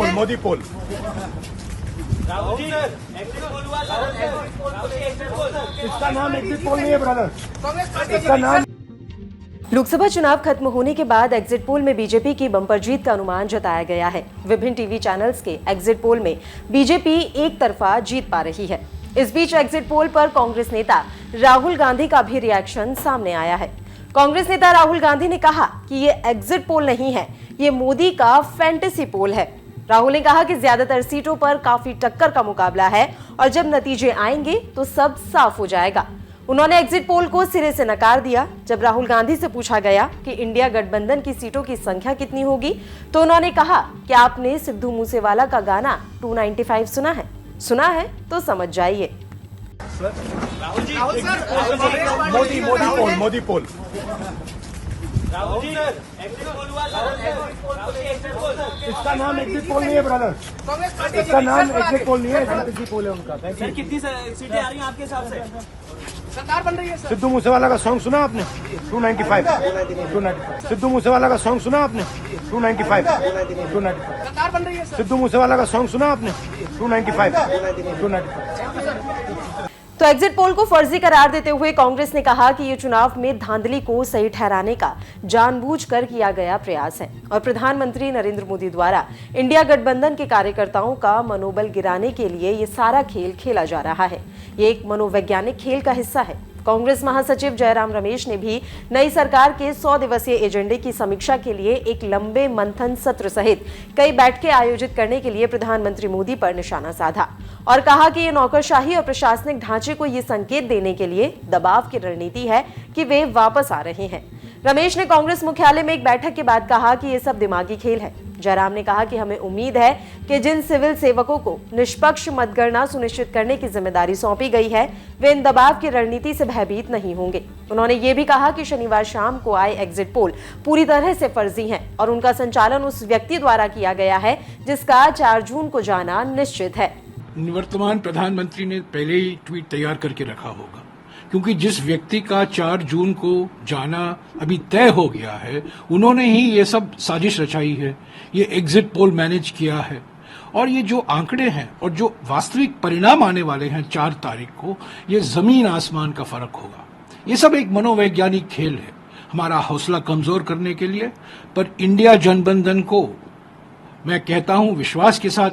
मोदी पोल। इसका नाम exit poll नहीं है ब्रदर, इसका नाम। लोकसभा चुनाव खत्म होने के बाद एग्जिट पोल में बीजेपी की बम्पर जीत का अनुमान जताया गया है। विभिन्न टीवी चैनल्स के एग्जिट पोल में बीजेपी एक तरफा जीत पा रही है। इस बीच एग्जिट पोल पर कांग्रेस नेता राहुल गांधी का भी रिएक्शन सामने आया है। कांग्रेस नेता राहुल गांधी ने कहा कि ये एग्जिट पोल नहीं है, ये मोदी का फैंटेसी पोल है। राहुल ने कहा कि ज्यादातर सीटों पर काफी टक्कर का मुकाबला है और जब नतीजे आएंगे तो सब साफ हो जाएगा। उन्होंने एग्जिट पोल को सिरे से नकार दिया। जब राहुल गांधी से पूछा गया कि इंडिया गठबंधन की सीटों की संख्या कितनी होगी, तो उन्होंने कहा कि आपने सिद्धू मूसेवाला का गाना 295 सुना है तो समझ जाइए। मोदी पोल। इसका नाम एग्जिट पोल नहीं है ब्रदर, इसका नाम एग्जिट पोल नहीं है, एग्जिट पोल है उनका। सर कितनी सीटें आ रही हैं आपके हिसाब से? सरकार बन रही है सर। सिद्धू मूसेवाला का सॉन्ग सुना आपने 295? सिद्धू मूसेवाला का सॉन्ग सुना आपने 295? सरकार बन रही है सर। सिद्धू मूसेवाला का सॉन्ग सुना आपने 295? तो एग्जिट पोल को फर्जी करार देते हुए कांग्रेस ने कहा कि ये चुनाव में धांधली को सही ठहराने का जानबूझकर किया गया प्रयास है और प्रधानमंत्री नरेंद्र मोदी द्वारा इंडिया गठबंधन के कार्यकर्ताओं का मनोबल गिराने के लिए ये सारा खेल खेला जा रहा है। ये एक मनोवैज्ञानिक खेल का हिस्सा है। कांग्रेस महासचिव जयराम रमेश ने भी नई सरकार के 100 दिवसीय एजेंडे की समीक्षा के लिए एक लंबे मंथन सत्र सहित कई बैठकें आयोजित करने के लिए प्रधानमंत्री मोदी पर निशाना साधा और कहा कि ये नौकरशाही और प्रशासनिक ढांचे को ये संकेत देने के लिए दबाव की रणनीति है कि वे वापस आ रहे हैं। रमेश ने कांग्रेस मुख्यालय में एक बैठक के बाद कहा कि ये सब दिमागी खेल है। जयराम ने कहा कि हमें उम्मीद है कि जिन सिविल सेवकों को निष्पक्ष मतगणना सुनिश्चित करने की जिम्मेदारी सौंपी गई है, वे इन दबाव की रणनीति से भयभीत नहीं होंगे। उन्होंने ये भी कहा कि शनिवार शाम को आए एग्जिट पोल पूरी तरह से फर्जी हैं और उनका संचालन उस व्यक्ति द्वारा किया गया है जिसका 4 जून को जाना निश्चित है। निवर्तमान प्रधानमंत्री ने पहले ही ट्वीट तैयार करके रखा होगा, क्योंकि जिस व्यक्ति का 4 जून को जाना अभी तय हो गया है, उन्होंने ही ये सब साजिश रचाई है, ये एग्जिट पोल मैनेज किया है। और ये जो आंकड़े हैं और जो वास्तविक परिणाम आने वाले हैं 4 तारीख को, ये जमीन आसमान का फर्क होगा। ये सब एक मनोवैज्ञानिक खेल है हमारा हौसला कमजोर करने के लिए। पर इंडिया जनबंधन को मैं कहता हूं, विश्वास के साथ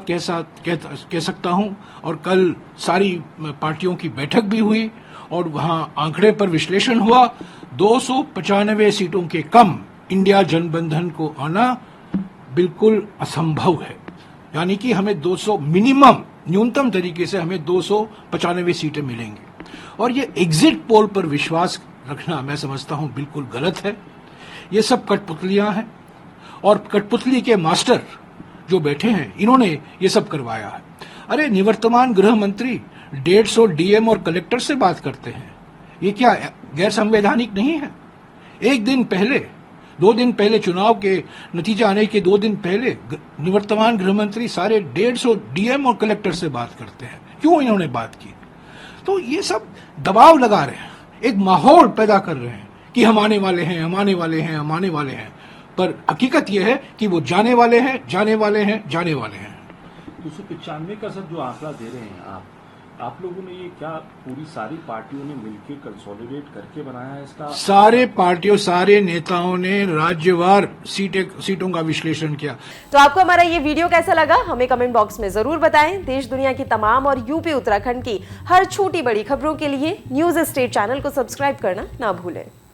कह सकता हूं। और कल सारी पार्टियों की बैठक भी हुई और वहां आंकड़े पर विश्लेषण हुआ। 295 सीटों के कम इंडिया जनबंधन को आना बिल्कुल असंभव है। यानी कि हमें 200 मिनिमम, न्यूनतम तरीके से हमें 295 सीटें मिलेंगी। और ये एग्जिट पोल पर विश्वास रखना मैं समझता हूं बिल्कुल गलत है। ये सब कठपुतलियां हैं और कठपुतली के मास्टर जो बैठे हैं, इन्होंने ये सब करवाया है। अरे निवर्तमान गृह मंत्री 150 डीएम और कलेक्टर से बात करते हैं, ये क्या गैर संवैधानिक नहीं है? 1 दिन पहले, 2 दिन पहले, चुनाव के नतीजे आने के 2 दिन पहले निवर्तमान गृह मंत्री सारे 150 डीएम और कलेक्टर से बात करते हैं। क्यों इन्होंने बात की? तो ये सब दबाव लगा रहे हैं, एक माहौल पैदा कर रहे हैं कि हम आने वाले हैं, हम आने वाले हैं, हम आने वाले हैं। पर हकीकत यह है कि वो जाने वाले हैं, जाने वाले हैं, जाने वाले हैं। 295 का सर जो आंकड़ा दे रहे हैं आप लोगों ने ये क्या पूरी सारी पार्टियों ने मिलकर कंसोलिडेट करके बनाया है इसका? सारे पार्टियों, सारे नेताओं ने राज्यवार सीटों का विश्लेषण किया। तो आपको हमारा ये वीडियो कैसा लगा, हमें कमेंट बॉक्स में जरूर बताएं। देश दुनिया की तमाम और यूपी उत्तराखंड की हर छोटी बड़ी खबरों के लिए न्यूज स्टेट चैनल को सब्सक्राइब करना ना भूलें।